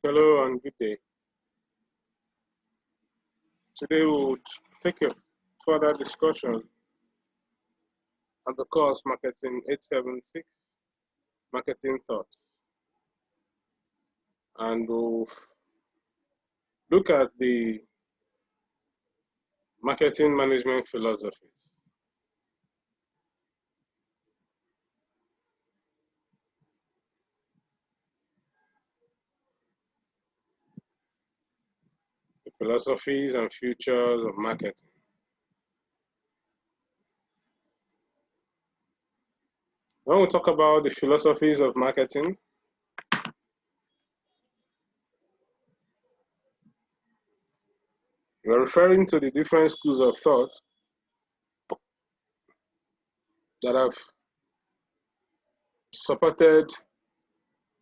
Hello and good day. Today we will take a further discussion on the course Marketing 876, Marketing Thoughts. And we'll look at the marketing management philosophies. The philosophies and futures of marketing. When we talk about the philosophies of marketing, we're referring to the different schools of thought that have supported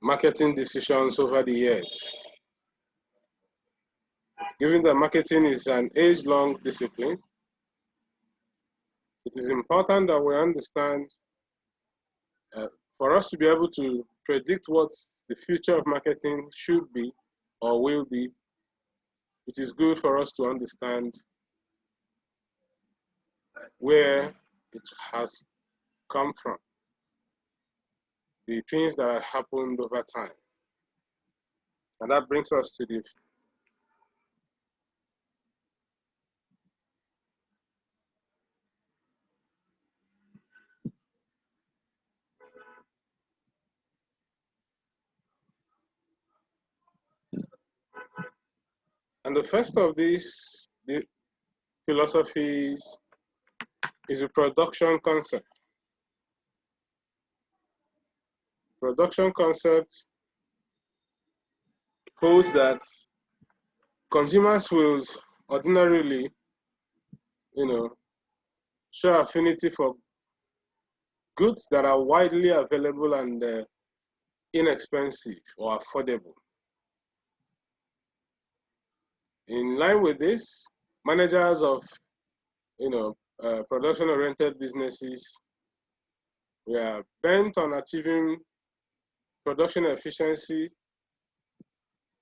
marketing decisions over the years. Given that marketing is an age-long discipline, it is important that we understand for us to be able to predict what the future of marketing should be or will be. It is good for us to understand where it has come from, the things that have happened over time. And that brings us to the and the first of these the philosophies is the production concept. Production concept holds that consumers will ordinarily, show affinity for goods that are widely available and inexpensive or affordable. In line with this, managers of production-oriented businesses were bent on achieving production efficiency,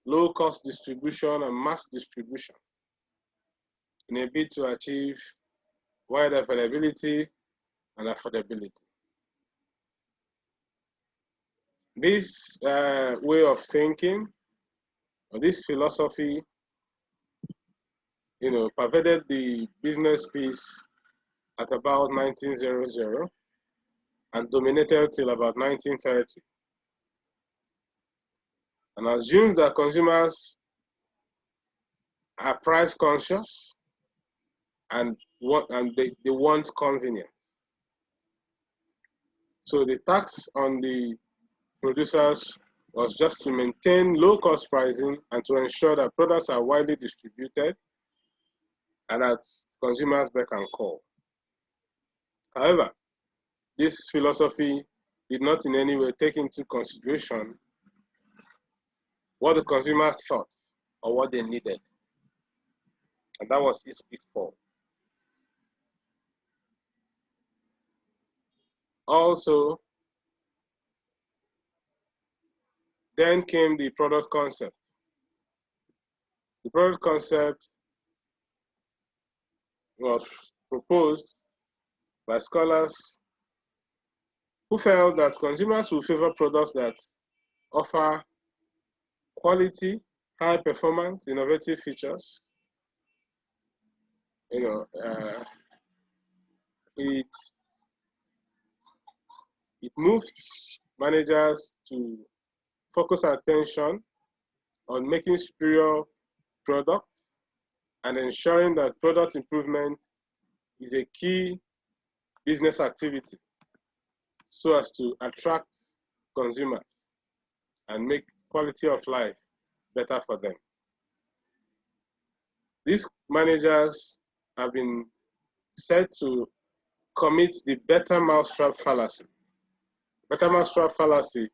low-cost distribution, and mass distribution in a bid to achieve wide availability and affordability. This way of thinking, or this philosophy, pervaded the business piece at about 1900 and dominated till about 1930. And assumed that consumers are price conscious and they want convenience. So the tax on the producers was just to maintain low-cost pricing and to ensure that products are widely distributed and at consumers' beck and call. However, this philosophy did not in any way take into consideration what the consumer thought or what they needed. And that was its pitfall. Also, then came the product concept. The product concept was proposed by scholars who felt that consumers will favor products that offer quality, high performance, innovative features. It moved managers to focus attention on making superior products and ensuring that product improvement is a key business activity so as to attract consumers and make quality of life better for them. These managers have been said to commit the better mousetrap fallacy. Better mousetrap fallacy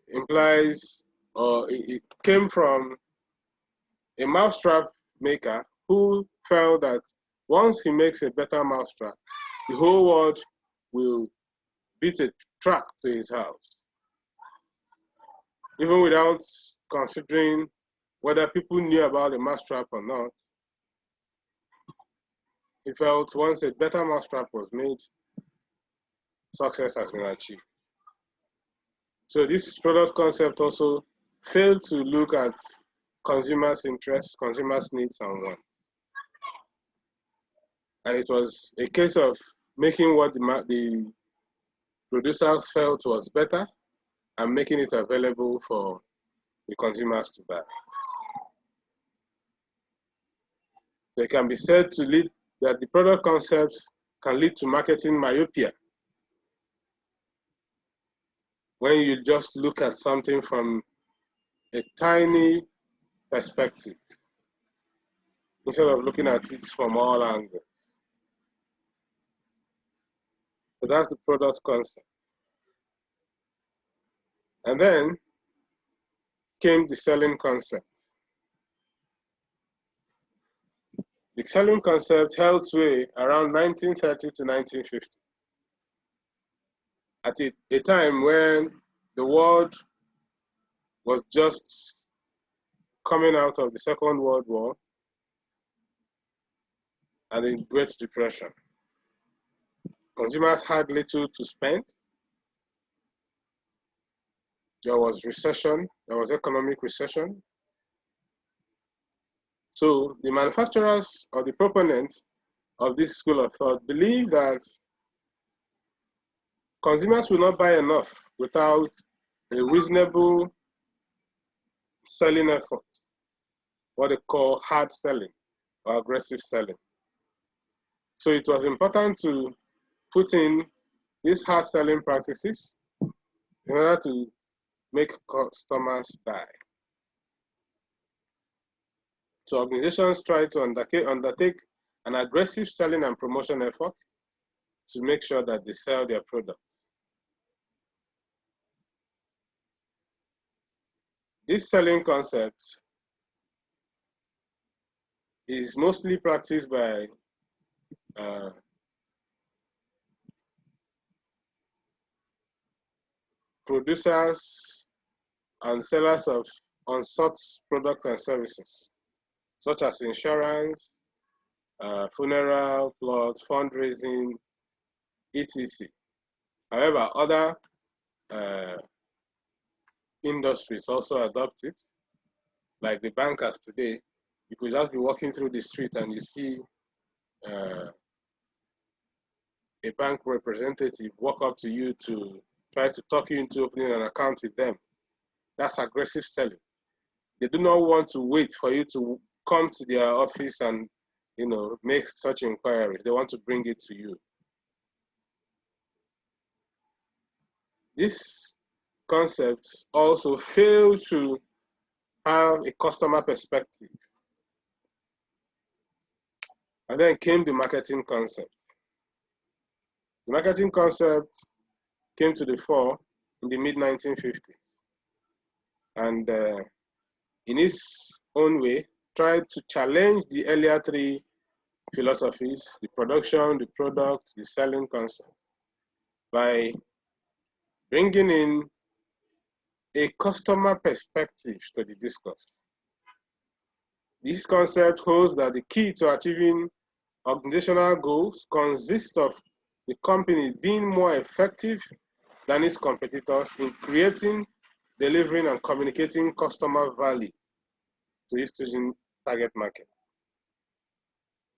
implies, or it came from a mousetrap maker who felt that once he makes a better mousetrap, the whole world will beat a track to his house. even without considering whether people knew about the mousetrap or not. He felt once a better mousetrap was made, success has been achieved. So this product concept also failed to look at consumers' interests, consumers' needs and wants. And it was a case of making what the producers felt was better and making it available for the consumers to buy. So it can be said to lead that the product concepts can lead to marketing myopia. When you just look at something from a tiny perspective, instead of looking at it from all angles. So that's the product concept. And then came the selling concept. The selling concept held sway around 1930 to 1950. At a time when the world was just coming out of the Second World War and the Great Depression. Consumers had little to spend. There was recession, there was economic recession. So the manufacturers or the proponents of this school of thought believe that consumers will not buy enough without a reasonable selling effort, what they call hard selling or aggressive selling. So it was important to put in these hard selling practices in order to make customers buy. So organizations try to undertake an aggressive selling and promotion effort to make sure that they sell their products. This selling concept is mostly practiced by producers and sellers of unsought products and services, such as insurance, funeral plots, fundraising, etc. However, other industries also adopt it, like the bankers today. You could just be walking through the street and you see a bank representative walk up to you to try to talk you into opening an account with them. That's aggressive selling. They do not want to wait for you to come to their office and make such inquiries. They want to bring it to you. This concept also failed to have a customer perspective. And then came the marketing concept. The marketing concept came to the fore in the mid-1950s. And in its own way, tried to challenge the earlier three philosophies, the production, the product, the selling concept, by bringing in a customer perspective to the discourse. This concept holds that the key to achieving organizational goals consists of the company being more effective than its competitors in creating, delivering, and communicating customer value to its chosen target market.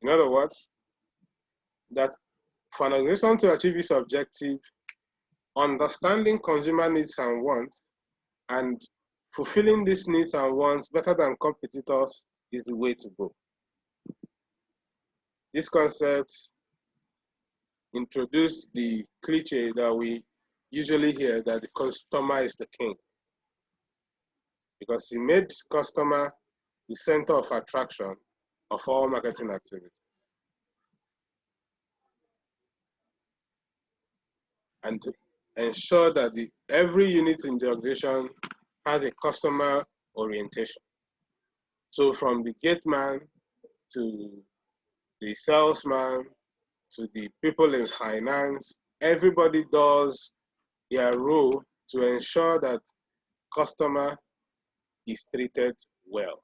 In other words, that for an organization to achieve its objective, understanding consumer needs and wants and fulfilling these needs and wants better than competitors is the way to go. This concept introduced the cliche that we usually hear, that the customer is the king, because he made customer the center of attraction of all marketing activities. And to ensure that every unit in the organization has a customer orientation. So from the gate man to the salesman to the people in finance, everybody does their role to ensure that customer is treated well.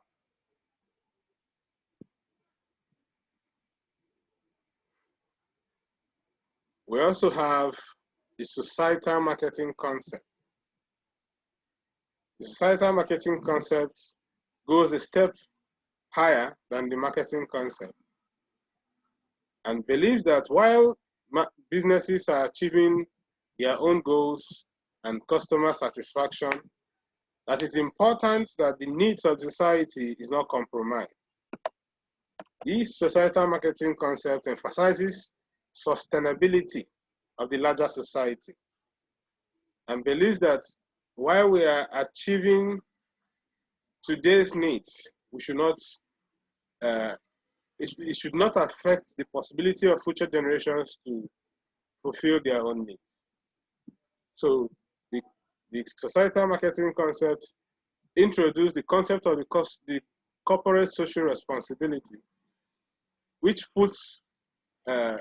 We also have the societal marketing concept. The societal marketing concept goes a step higher than the marketing concept and believes that while businesses are achieving their own goals and customer satisfaction, that it's important that the needs of society is not compromised. This societal marketing concept emphasizes sustainability of the larger society and believes that while we are achieving today's needs, we should not, it should not affect the possibility of future generations to fulfill their own needs. So the societal marketing concept introduced the concept of the corporate social responsibility, which puts a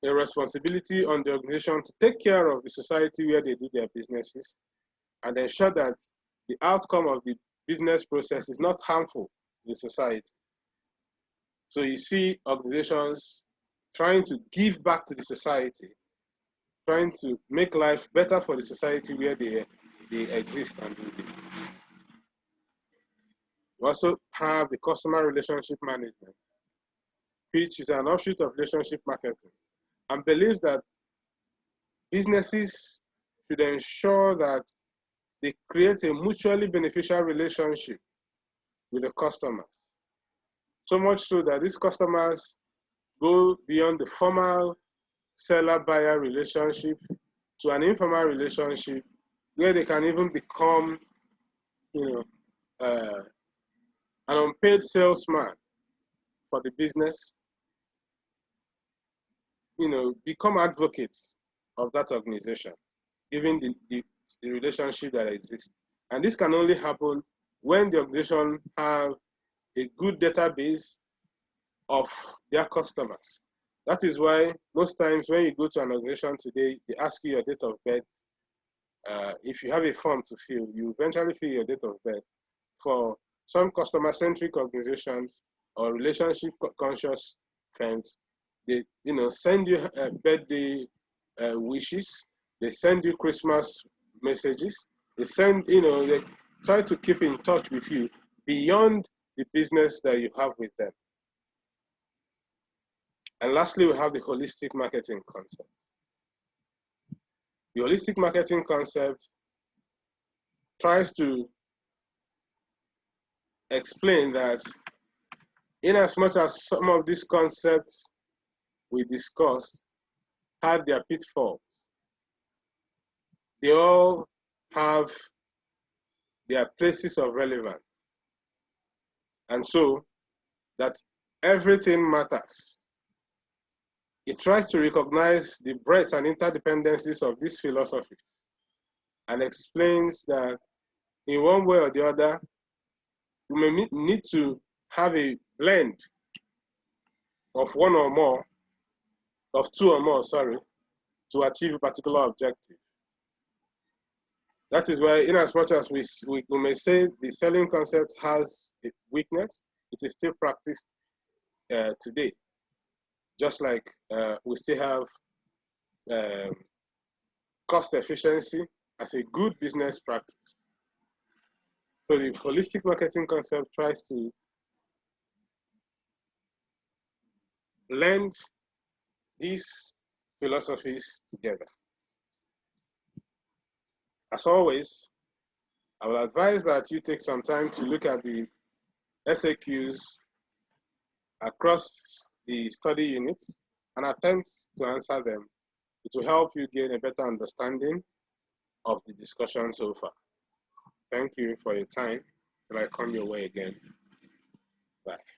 responsibility on the organization to take care of the society where they do their businesses and ensure that the outcome of the business process is not harmful to the society. So you see organizations trying to give back to the society, trying to make life better for the society where they exist and do business. We also have the customer relationship management, which is an offshoot of relationship marketing, and believes that businesses should ensure that they create a mutually beneficial relationship with the customers. So much so that these customers go beyond the formal seller-buyer relationship to an informal relationship where they can even become, an unpaid salesman for the business, become advocates of that organization, given the relationship that exists. And this can only happen when the organization have a good database of their customers. That is why most times when you go to an organization today, they ask you your date of birth. If you have a form to fill, you eventually fill your date of birth. For some customer-centric organizations or relationship-conscious firms, they send you birthday wishes. They send you Christmas messages. They send, they try to keep in touch with you beyond the business that you have with them. And lastly, we have the holistic marketing concept. The holistic marketing concept tries to explain that in as much as some of these concepts we discussed had their pitfalls, they all have their places of relevance. And so that everything matters. It tries to recognize the breadth and interdependencies of these philosophies and explains that in one way or the other, we may need to have a blend of two or more, to achieve a particular objective. That is why, in as much as we may say the selling concept has a weakness, it is still practiced today. Just like we still have cost efficiency as a good business practice. So the holistic marketing concept tries to blend these philosophies together. As always, I will advise that you take some time to look at the SAQs across the study units and attempt to answer them. It will help you gain a better understanding of the discussion so far. Thank you for your time. Till I come your way again. Bye.